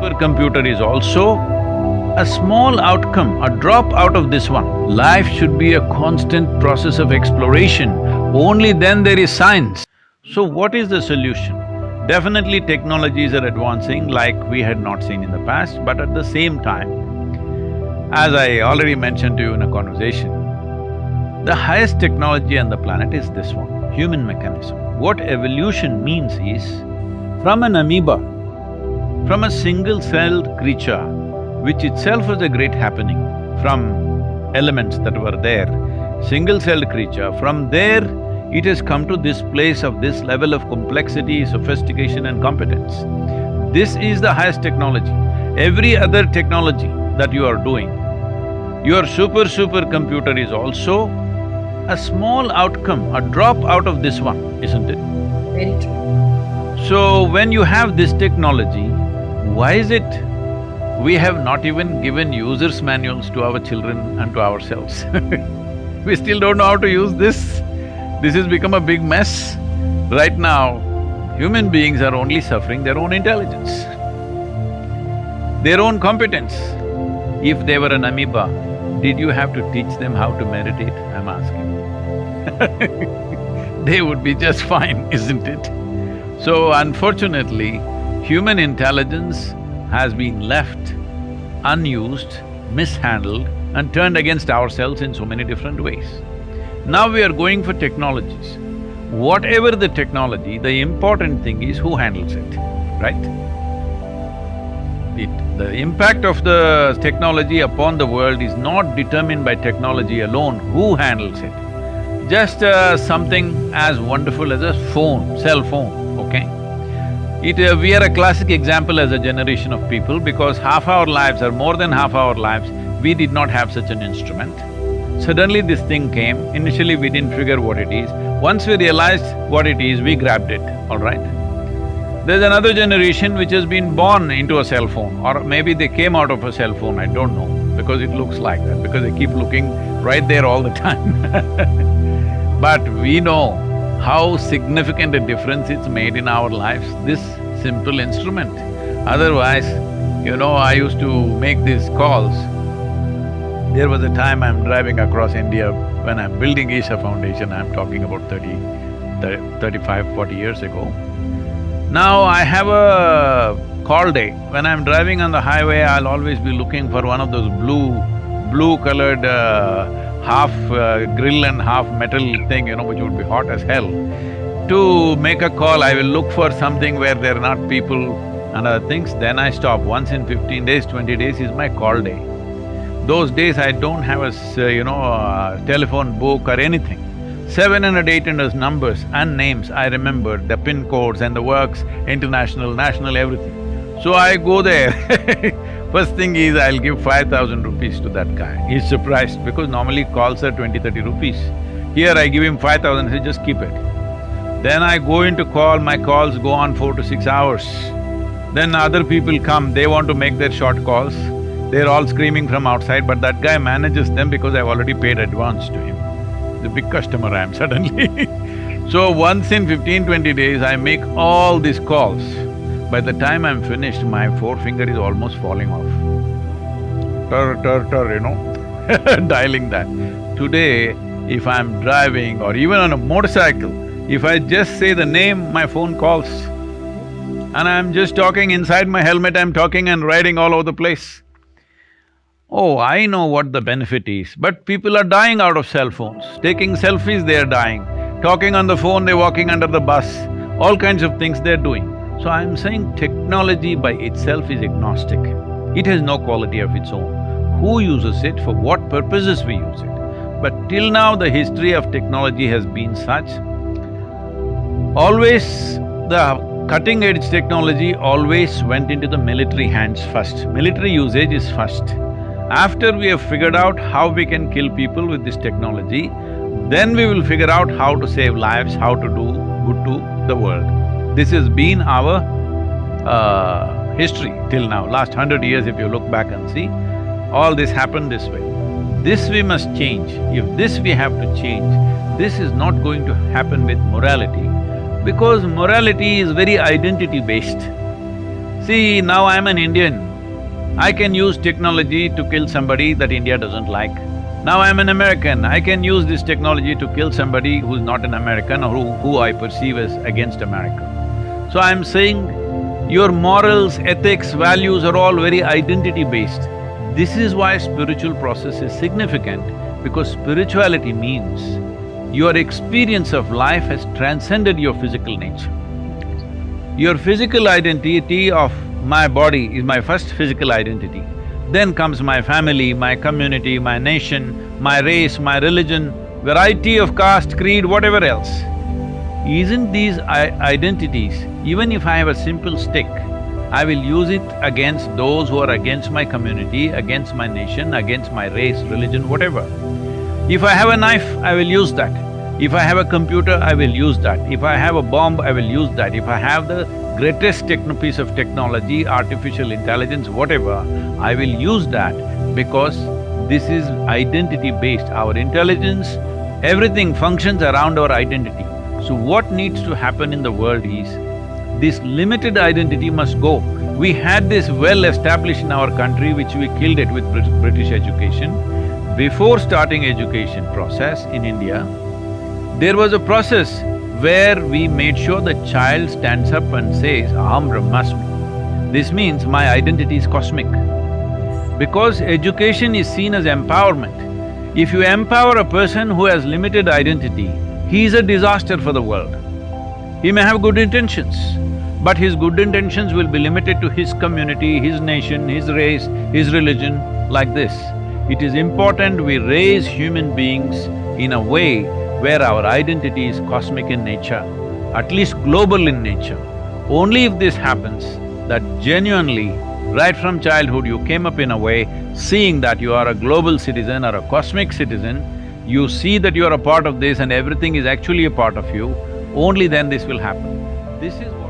Supercomputer is also a small outcome, a drop out of this one. Life should be a constant process of exploration, only then there is science. So what is the solution? Definitely technologies are advancing like we had not seen in the past, but at the same time, as I already mentioned to you in a conversation, the highest technology on the planet is this one, human mechanism. What evolution means is, from an amoeba, from a single-celled creature, which itself was a great happening, from elements that were there, single-celled creature, from there it has come to this place of this level of complexity, sophistication and competence. This is the highest technology. Every other technology that you are doing, your supercomputer is also a small outcome, a drop out of this one, isn't it? Very true. So, when you have this technology, why is it we have not even given users' manuals to our children and to ourselves? We still don't know how to use this. This has become a big mess. Right now, human beings are only suffering their own intelligence, their own competence. If they were an amoeba, did you have to teach them how to meditate? I'm asking. They would be just fine, isn't it? So unfortunately, human intelligence has been left unused, mishandled and turned against ourselves in so many different ways. Now we are going for technologies. Whatever the technology, the important thing is who handles it, right? The impact of the technology upon the world is not determined by technology alone, who handles it. Just something as wonderful as a phone, cell phone, okay? We are a classic example as a generation of people because half our lives or more than half our lives, we did not have such an instrument. Suddenly this thing came, initially we didn't figure what it is. Once we realized what it is, we grabbed it, all right? There's another generation which has been born into a cell phone, or maybe they came out of a cell phone, I don't know, because it looks like that, because they keep looking right there all the time. But we know how significant a difference it's made in our lives, this simple instrument. Otherwise, I used to make these calls. There was a time I'm driving across India when I'm building Isha Foundation, I'm talking about 35, 40 years ago. Now I have a call day. When I'm driving on the highway, I'll always be looking for one of those blue-colored half grill and half metal thing, which would be hot as hell. To make a call, I will look for something where there are not people and other things, then I stop. Once in 15 days, 20 days is my call day. Those days I don't have a telephone book or anything. 700, 800 numbers and names, I remember the PIN codes and the works, international, national, everything. So I go there. First thing is I'll give 5,000 rupees to that guy. He's surprised because normally calls are 20, 30 rupees. Here I give him 5,000, he says, just keep it. Then I go into call, my calls go on 4 to 6 hours. Then other people come, they want to make their short calls. They're all screaming from outside, but that guy manages them because I've already paid advance to him. The big customer I am suddenly. So once in 15, 20 days, I make all these calls. By the time I'm finished, my forefinger is almost falling off. Dialing that. Today, if I'm driving or even on a motorcycle, if I just say the name, my phone calls. And I'm just talking inside my helmet, I'm talking and riding all over the place. Oh, I know what the benefit is, but people are dying out of cell phones. Taking selfies, they're dying. Talking on the phone, they're walking under the bus. All kinds of things they're doing. So I'm saying technology by itself is agnostic. It has no quality of its own. Who uses it, for what purposes we use it. But till now, the history of technology has been such, always the cutting-edge technology always went into the military hands first. Military usage is first. After we have figured out how we can kill people with this technology, then we will figure out how to save lives, how to do good to the world. This has been our history till now. Last 100 years, if you look back and see, all this happened this way. This we must change. If this we have to change, this is not going to happen with morality, because morality is very identity-based. See, now I'm an Indian. I can use technology to kill somebody that India doesn't like. Now I'm an American, I can use this technology to kill somebody who's not an American or who I perceive as against America. So I'm saying, your morals, ethics, values are all very identity-based. This is why spiritual process is significant, because spirituality means your experience of life has transcended your physical nature. Your physical identity of my body is my first physical identity. Then comes my family, my community, my nation, my race, my religion, variety of caste, creed, whatever else. Isn't these identities, even if I have a simple stick, I will use it against those who are against my community, against my nation, against my race, religion, whatever. If I have a knife, I will use that. If I have a computer, I will use that. If I have a bomb, I will use that. If I have the greatest piece of technology, artificial intelligence, whatever, I will use that because this is identity-based. Our intelligence, everything functions around our identity. So what needs to happen in the world is, this limited identity must go. We had this well established in our country, which we killed it with British education. Before starting education process in India, there was a process where we made sure the child stands up and says, Aham Brahmasmi. This means my identity is cosmic. Because education is seen as empowerment. If you empower a person who has limited identity, he is a disaster for the world. He may have good intentions, but his good intentions will be limited to his community, his nation, his race, his religion, like this. It is important we raise human beings in a way where our identity is cosmic in nature, at least global in nature. Only if this happens, that genuinely, right from childhood you came up in a way, seeing that you are a global citizen or a cosmic citizen, you see that you are a part of this and everything is actually a part of you, only then this will happen. This is what